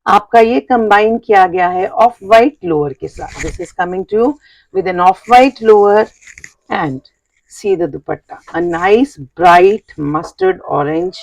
आपका ये कंबाइन किया गया है ऑफ वाइट लोअर के साथ. This is coming to you with an off white lower and see the dupatta, a nice bright mustard orange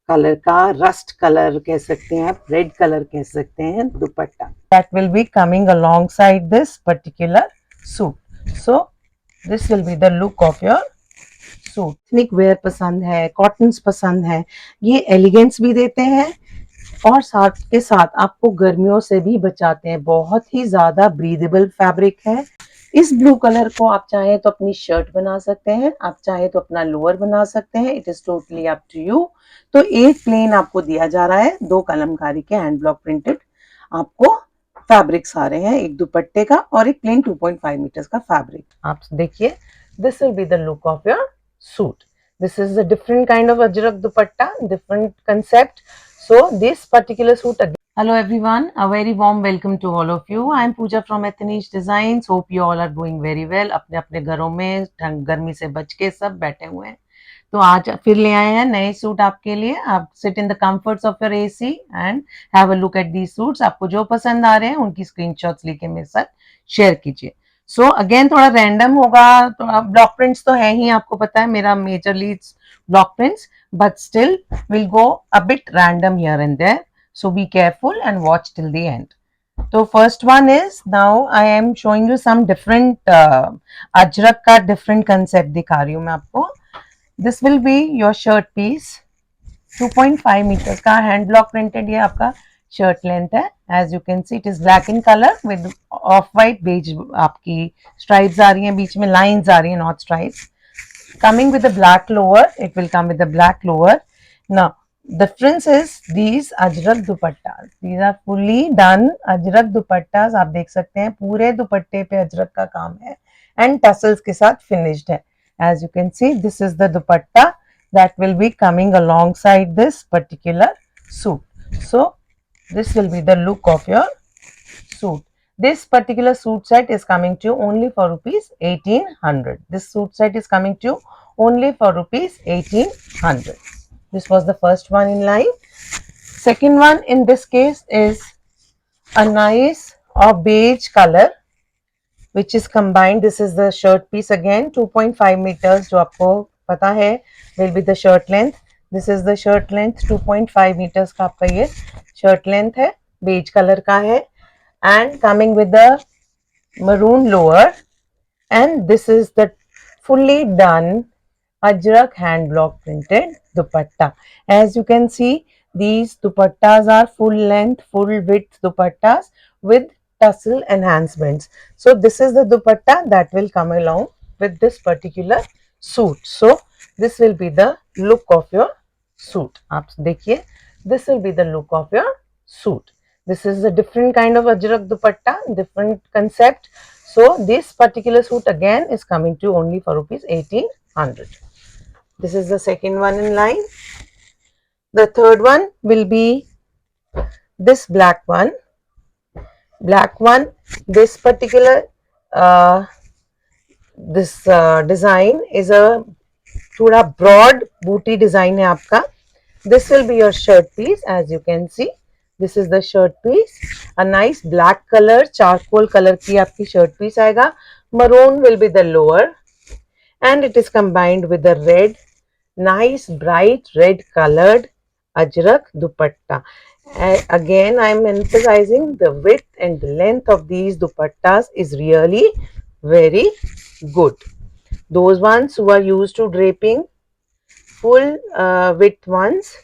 colour का, रस्ट कलर कह सकते हैं आप, रेड कलर कह सकते हैं दुपट्टा. That will be coming alongside this particular suit. So this will be the look of your suit. Ethnic wear पसंद है, कॉटन्स पसंद है, ये एलिगेंस भी देते हैं और साथ के साथ आपको गर्मियों से भी बचाते हैं. बहुत ही ज्यादा ब्रीदेबल फैब्रिक है. इस ब्लू कलर को आप चाहें तो अपनी शर्ट बना सकते हैं, आप चाहें तो अपना लोअर बना सकते हैं. It is totally up to you. तो एक प्लेन आपको दिया जा रहा है, 2 कलमकारी के हैंड ब्लॉक प्रिंटेड आपको फैब्रिक्स आ रहे हैं, एक दुपट्टे का और एक प्लेन 2.5 मीटर्स का फैब्रिक. आप देखिए, this will be the look of your suit. This is a different kind of ajrak dupatta, different concept. So this particular suit again. Hello everyone, a very warm welcome to all of you. I am Pooja from Ethnish Designs. Hope you all are doing very well. अपने अपने घरों में गर्मी से बच के सब बैठे हुए हैं. तो आज फिर ले आए हैं नए सूट आपके लिए. आप sit in the comforts of your AC and have a look at these suits. आपको जो पसंद आ रहे हैं उनकी स्क्रीनशॉट्स लेके मेरे साथ शेयर कीजिए. सो अगेन थोड़ा रैंडम होगा. तो ब्लॉक प्रिंट्स तो है ही, आपको पता है मेरा majorly block prints, but still will go a bit random here and there. So be careful and watch till the end. तो first one is, now I am showing you some different Ajrak का different concept दिखा रही हूँ मैं आपको. This will be your shirt piece. 2.5 metres का hand block printed ये आपका शर्ट लेंथ है. As you can see it is black in colour with off white beige आपकी स्ट्राइप्स आ रही हैं, बीच में लाइंस आ रही हैं, not stripes. Coming with the black lower, it will come with the black lower. Now difference is these ajrak dupattas, these are fully done ajrak dupattas. आप देख सकते हैं पूरे दुपट्टे पे अजरक का काम है and tassels के साथ finished है. As you can see, this is the dupatta that will be coming alongside this particular suit. So this will be the look of your suit. This particular suit set is coming to you only for rupees 1800. This suit set is coming to you only for rupees 1800. This was the first one in line. Second one in this case is a nice or beige color which is combined. This is the shirt piece again, 2.5 meters जो आपको पता है will be the shirt length. This is the shirt length, 2.5 meters का आपका ये shirt length है, beige color का है and coming with the maroon lower. And this is the fully done ajrak hand block printed dupatta. As you can see, these dupattas are full length, full width dupattas with tassel enhancements. So this is the dupatta that will come along with this particular suit. So this will be the look of your suit. आप देखिए, this will be the look of your suit. This is a different kind of ajrak dupatta, different concept. So this particular suit again is coming to only for rupees 1800. This is the second one in line. The third one will be this black one. Black one, this particular design is a थोड़ा broad booty design है आपका. This will be your shirt piece. As you can see, this is the shirt piece. A nice black color, charcoal color की आपकी shirt piece आएगा. Maroon will be the lower and it is combined with the red, nice bright red colored ajrak dupatta. Again, I am emphasizing the width and the length of these dupattas is really very good. Those ones who are used to draping full width ones,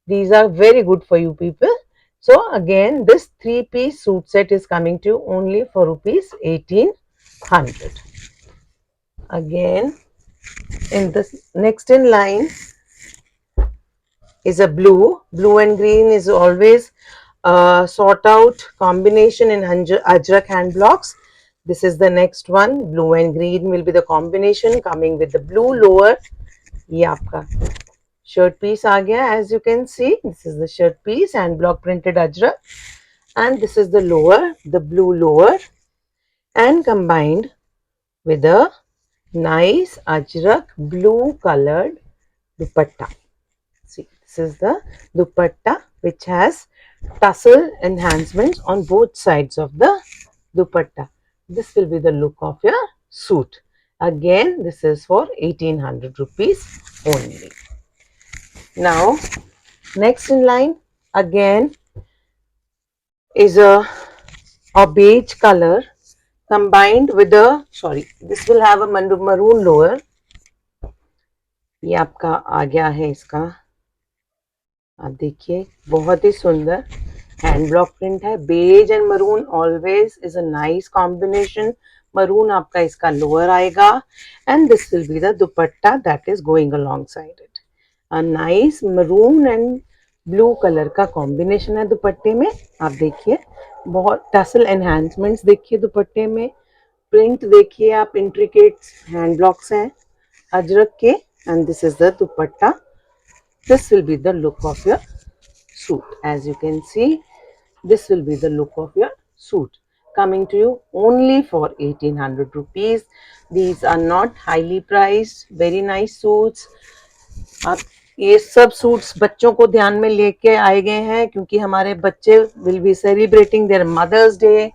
these are very good for you people. So again, this 3-piece suit set is coming to you only for rupees 1800. Again, in this next in line is a blue. Blue and green is always sought out combination in ajrak hand blocks. This is the next one. Blue and green will be the combination coming with the blue lower. ये आपका shirt piece आ गया. As you can see, this is the shirt piece and block printed ajrak, and this is the lower, the blue lower, and combined with a nice ajrak blue colored dupatta. See, this is the dupatta which has tassel enhancements on both sides of the dupatta. This will be the look of your suit. Again, this is for 1800 rupees only. Now, next in line again is a beige color combined with a, sorry, this will have a maroon lower. ये आपका आ गया है इसका, आप देखिए बहुत ही सुंदर हैंड ब्लॉक प्रिंट है. Beige and maroon always is a nice combination. Maroon आपका इसका लोअर आएगा and this will be the dupatta that is going alongside it. A nice maroon and blue colour का कॉम्बिनेशन है दुपट्टे में. आप देखिए बहुत टसल एनहांसमेंट्स देखिए दुपट्टे में. प्रिंट देखिए आप, इंट्रिकेट हैंड ब्लॉक्स हैं अजरक के. And this is the dupatta. This will be the look of your suit. As you can see, this will be the look of your suit coming to you only for 1800 rupees. These are not highly priced, very nice suits. अब ये सब suits बच्चों को ध्यान में लेके आए गए हैं क्योंकि हमारे बच्चे will be celebrating their mother's day.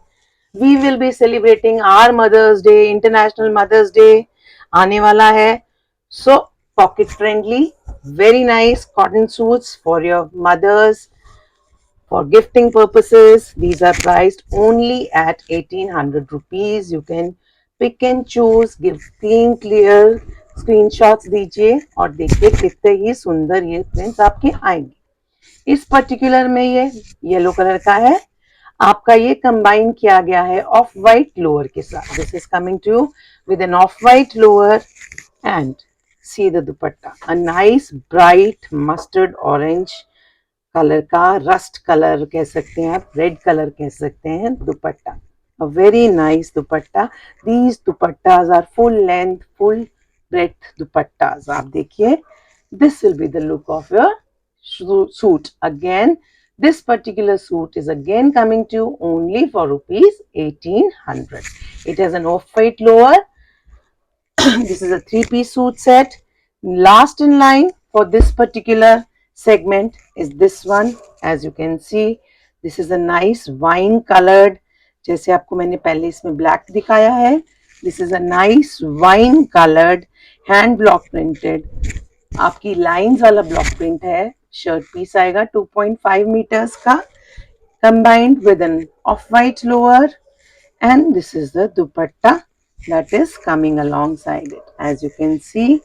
We will be celebrating our mother's day. International mother's day आने वाला है. सो pocket friendly, very nice cotton suits for your mothers for gifting purposes. These are priced only at 1800 rupees. You can pick and choose, give clean clear screenshots दीजिए और देखिए कितने ही सुंदर ये prints आपके आएंगे. इस पर्टिकुलर में ये येलो कलर का है. आपका ये कंबाइन किया गया है ऑफ वाइट लोअर के साथ. This is coming to you with an off white lower and see the dupatta, a nice bright mustard orange colour का, रस्ट कलर कह सकते हैं आप, रेड कलर कह सकते हैं दुपट्टा. A very nice dupatta. These dupattas are full length full breadth dupattas. आप देखिए this will be the look of your suit. Again this particular suit is again coming to you only for rupees 1800. It has an off-white lower. This is a three-piece suit set. Last in line for this particular segment is this one. As you can see, this is a nice wine colored. जैसे आपको मैंने पहले इसमें black दिखाया है. This is a nice wine colored hand block printed. आपकी lines वाला block print है. Shirt piece आएगा 2.5 meters का, combined with an off-white lower, and this is the dupatta that is coming alongside it. As you can see,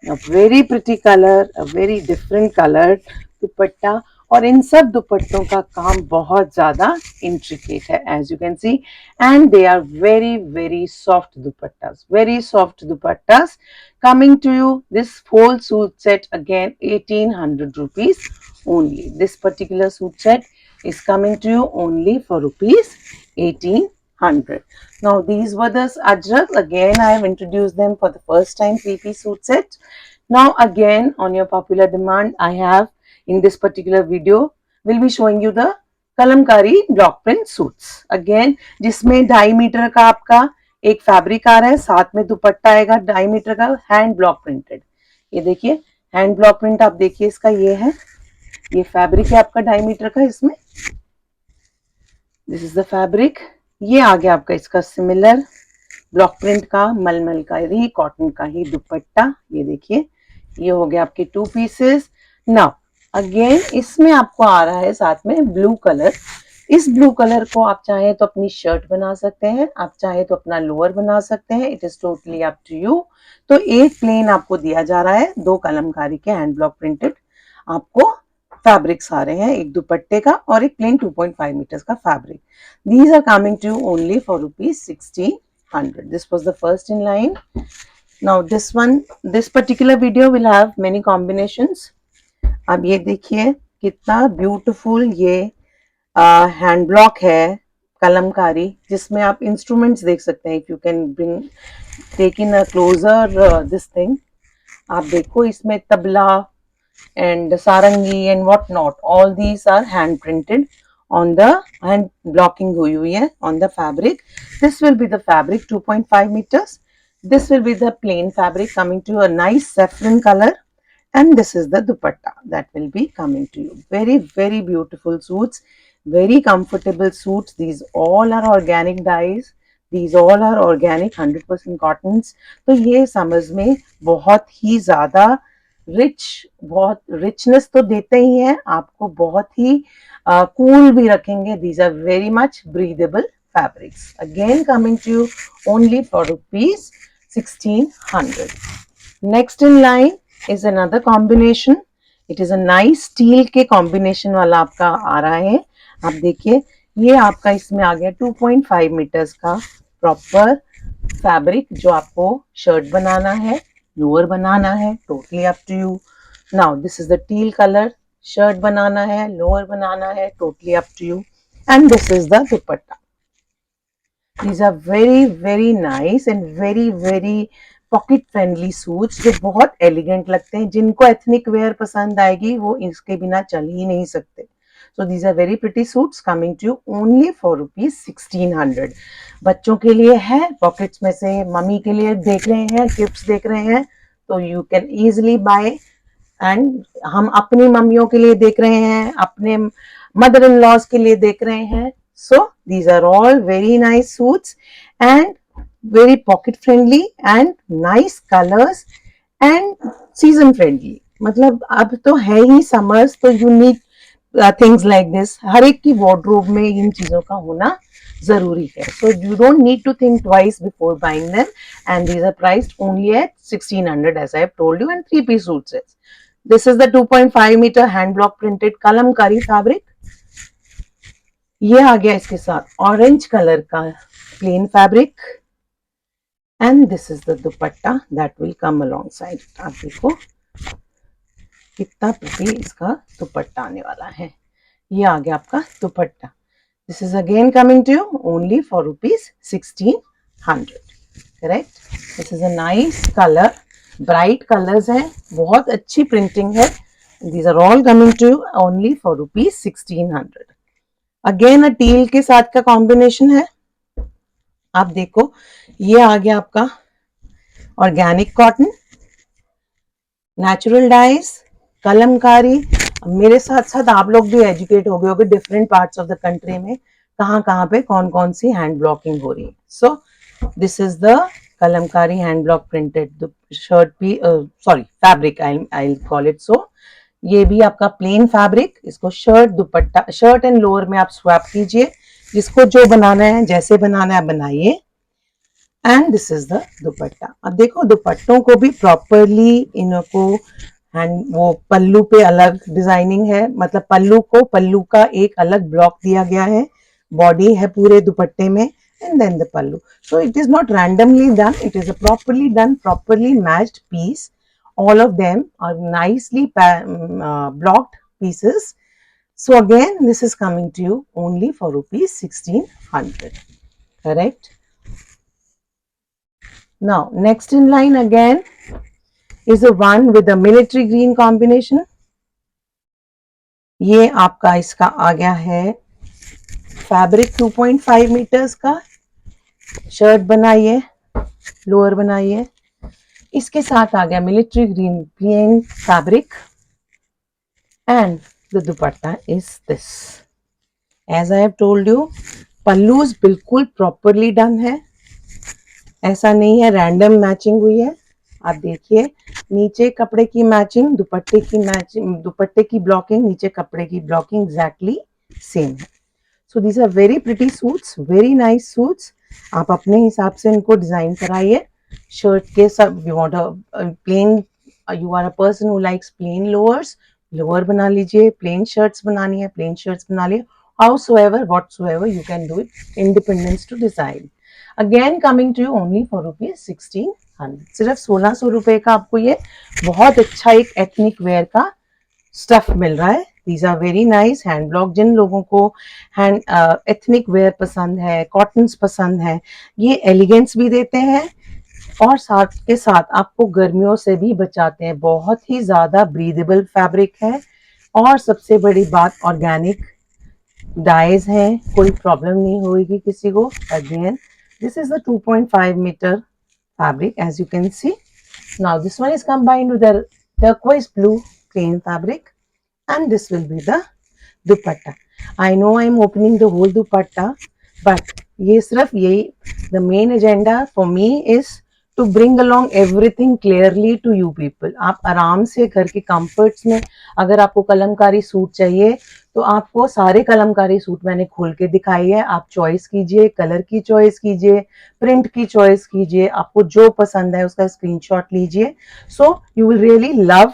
a very pretty color, a very different colored dupatta. और इन सब दुपट्टों का काम बहुत ज्यादा intricate है, as you can see, and they are very very soft dupattas, very soft dupattas coming to you. This whole suit set again 1800 rupees only. This particular suit set is coming to you only for rupees 1800. Now these were the ajrak. Again I have introduced them for the first time, three-piece suit set. Now again on your popular demand, I have in this particular video will be showing you the kalamkari block print suits. Again जिसमें 2.5 metre का आपका एक fabric आ रहा है, साथ में दुपट्टा आएगा 2.5 metre का हैंड ब्लॉक प्रिंटेड. ये देखिए हैंड ब्लॉक प्रिंट आप देखिए इसका, ये है, ये फैब्रिक है आपका 2.5 मीटर का. इसमें दिस इज द फैब्रिक. ये आ गया आपका इसका सिमिलर ब्लॉक प्रिंट का मलमल का ही कॉटन का ही दुपट्टा. ये देखिए ये हो गया आपके 2 पीसेस. नाउ अगेन इसमें आपको आ रहा है साथ में ब्लू कलर. इस ब्लू कलर को आप चाहे तो अपनी शर्ट बना सकते हैं, आप चाहे तो अपना लोअर बना सकते हैं. It is totally up to you. तो एक प्लेन आपको दिया जा रहा है, 2 कलमकारी के हैंड ब्लॉक प्रिंटेड आपको फैब्रिक्स आ रहे हैं, एक दुपट्टे का और एक प्लेन 2.5 मीटर्स का fabric. These are coming to you only for rupees 1600. This was the first in line. Now this one, this particular video will have many combinations. अब ये देखिए कितना ब्यूटीफुल ये हैंड ब्लॉक है कलमकारी, जिसमें आप इंस्ट्रूमेंट्स देख सकते हैं. If you can bring take in a closer this thing, आप देखो इसमें tabla and sarangi and what not, all these are hand printed on the hand blocking हुई हुई है on the fabric. This will be the fabric 2.5 meters. This will be the plain fabric coming to a nice saffron color. and this is the dupatta that will be coming to you. Very, very beautiful suits, very comfortable suits. These all are organic dyes, these all are organic 100% cottons. तो ये समझ में बहुत ही ज़्यादा rich, बहुत richness तो देते ही हैं आपको, बहुत ही cool भी रखेंगे. These are very much breathable fabrics. Again coming to you only for rupees 1600. Next in line is another combination. It is a nice steel के combination वाला आपका आ रहा है. आप देखिए ये आपका इसमें आ गया 2.5 मीटर्स का प्रॉपर फैब्रिक, जो आपको शर्ट बनाना है, लोअर बनाना है, totally up to you. Now this is the teal colour, shirt बनाना है, लोअर बनाना है, totally up to you. And this is the dupatta. These are very, very nice and very, very pocket friendly suits जो बहुत elegant लगते हैं. जिनको ethnic wear पसंद आएगी वो इसके बिना चल ही नहीं सकते. So these are very pretty suits coming to you only for rupees 1600. बच्चों के लिए है, पॉकेट्स में से मम्मी के लिए देख रहे हैं, गिफ्ट्स देख रहे हैं, तो you can easily buy. And हम अपनी मम्मियों के लिए देख रहे हैं, अपने मदर इन लॉज के लिए देख रहे हैं. So these are all very nice suits and very pocket friendly and nice colors and season friendly. मतलब अब तो है ही summers, तो you need things like this. हर एक की wardrobe में इन चीजों का होना जरूरी है. So you don't need to think twice before buying them, and these are priced only at 1600 as I have told you, and 3-piece suit sets. This is the 2.5 meter hand block printed kalamkari fabric. ये आ गया इसके साथ orange colour का plane fabric, and this is the dupatta that will come along side. आप देखो कितना pretty इसका दुपट्टा आने वाला है. ये आ गया आपका दुपट्टा. This is again coming to you only for rupees 1600. Correct. This is a nice colour, bright colours हैं, बहुत अच्छी प्रिंटिंग है. These are all coming to you only for rupees 1600. Again a teal के साथ का कॉम्बिनेशन है. आप देखो ये आ गया आपका organic cotton, natural dyes, kalamkari. मेरे साथ साथ आप लोग भी एजुकेट हो गए होंगे different parts of the country में कहाँ पे कौन कौन सी हैंड ब्लॉकिंग हो रही है. So this is the kalamkari hand block printed shirt भी, sorry fabric, I call it so. ये भी आपका प्लेन फैब्रिक. इसको shirt, dupatta, shirt and lower में आप स्वैप कीजिए, जिसको जो बनाना है, जैसे बनाना है बनाइए. एंड दिस इज द दुपट्टा. अब देखो दुपट्टों को भी प्रॉपरली इनको एंड वो पल्लू पे अलग डिजाइनिंग है, मतलब पल्लू को, पल्लू का एक अलग ब्लॉक दिया गया है, बॉडी है पूरे दुपट्टे में, and then the pallu. So it is not randomly done, it is a properly done, properly matched piece. All of them are nicely blocked pieces. So again, this is coming to you only for rupees 1600. Correct. Now, next in line again is the one with the military green combination. ये आपका इसका आ गया है fabric 2.5 metres का. Shirt बनाइए, lower बनाइए. इसके साथ आ गया military green plain fabric, and the dupatta is this. As I have told you, पल्लूज बिल्कुल प्रॉपरली डन है, ऐसा नहीं है रैंडम मैचिंग हुई है. आप देखिए नीचे कपड़े की मैचिंग, दुपट्टे की मैचिंग, दुपट्टे की ब्लॉकिंग, नीचे कपड़े की ब्लॉकिंग एग्जैक्टली सेम है. So these are very pretty suits, very nice suits. आप अपने हिसाब से इनको डिजाइन कराइए. शर्ट के सब, you want a plain, you are a person who likes plain lowers, lower बना लीजिए. प्लेन शर्ट्स बनानी है, प्लेन शर्ट्स बना लिए. However, whatsoever, you can do it, independence to decide. Again coming to you only for rupees 1600. सिर्फ 1600 रुपए का आपको ये बहुत अच्छा एक एथनिक वेयर का स्टफ मिल रहा है. These are very nice hand block. जिन लोगों को हैंड एथनिक वेयर पसंद है, कॉटन्स पसंद है, ये एलिगेंस भी देते हैं और साथ के साथ आपको गर्मियों से भी बचाते हैं. बहुत ही ज्यादा ब्रीदेबल फैब्रिक है, और सबसे बड़ी बात ऑर्गेनिक डाइज हैं, कोई प्रॉब्लम नहीं होगी किसी को. Again this is the 2.5 metre fabric as you can see. Now this one is combined with the turquoise blue plain fabric, and this will be the dupatta. I know I'm opening the whole dupatta, but ये सिर्फ यही, the main agenda for me is to bring along everything clearly to you people. आप आराम से घर के comforts में, अगर आपको कलमकारी सूट चाहिए तो आपको सारे कलमकारी सूट मैंने खोल के दिखाई है, आप चॉइस कीजिए, कलर की चॉइस कीजिए, प्रिंट की चॉइस कीजिए, आपको जो पसंद है उसका स्क्रीनशॉट लीजिए. So you will really love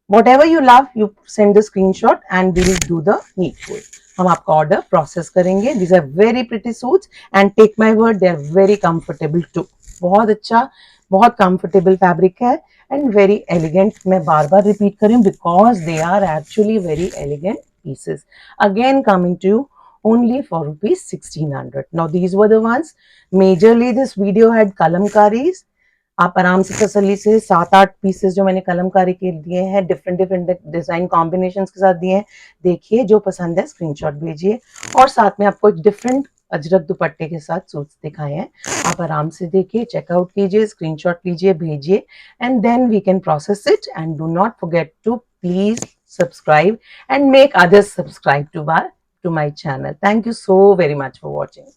whatever you love, you send the screenshot and we will do the needful. हम आपका ऑर्डर प्रोसेस करेंगे. These are very pretty suits and take my word, they are very comfortable too. बहुत अच्छा, बहुत comfortable fabric है and very elegant. मैं बार बार repeat कर रही हूँ because they are actually very elegant pieces. Again coming to you only for rupees 1600. Now these were the ones. Majorly this video had kalamkaris. आप आराम से तसल्ली से 7-8 पीसेस जो मैंने कलमकारी के दिए हैं, डिफरेंट डिफरेंट डिजाइन कॉम्बिनेशंस के साथ दिए हैं. देखिए, जो पसंद है स्क्रीनशॉट भेजिए. और साथ में आपको एक डिफरेंट अजरक दुपट्टे के साथ सूट्स दिखाए हैं. आप आराम से देखिए, चेकआउट कीजिए, स्क्रीनशॉट लीजिए, भेजिए and then we can process it. And do not forget to please subscribe and make others subscribe to my channel. Thank you so very much for watching.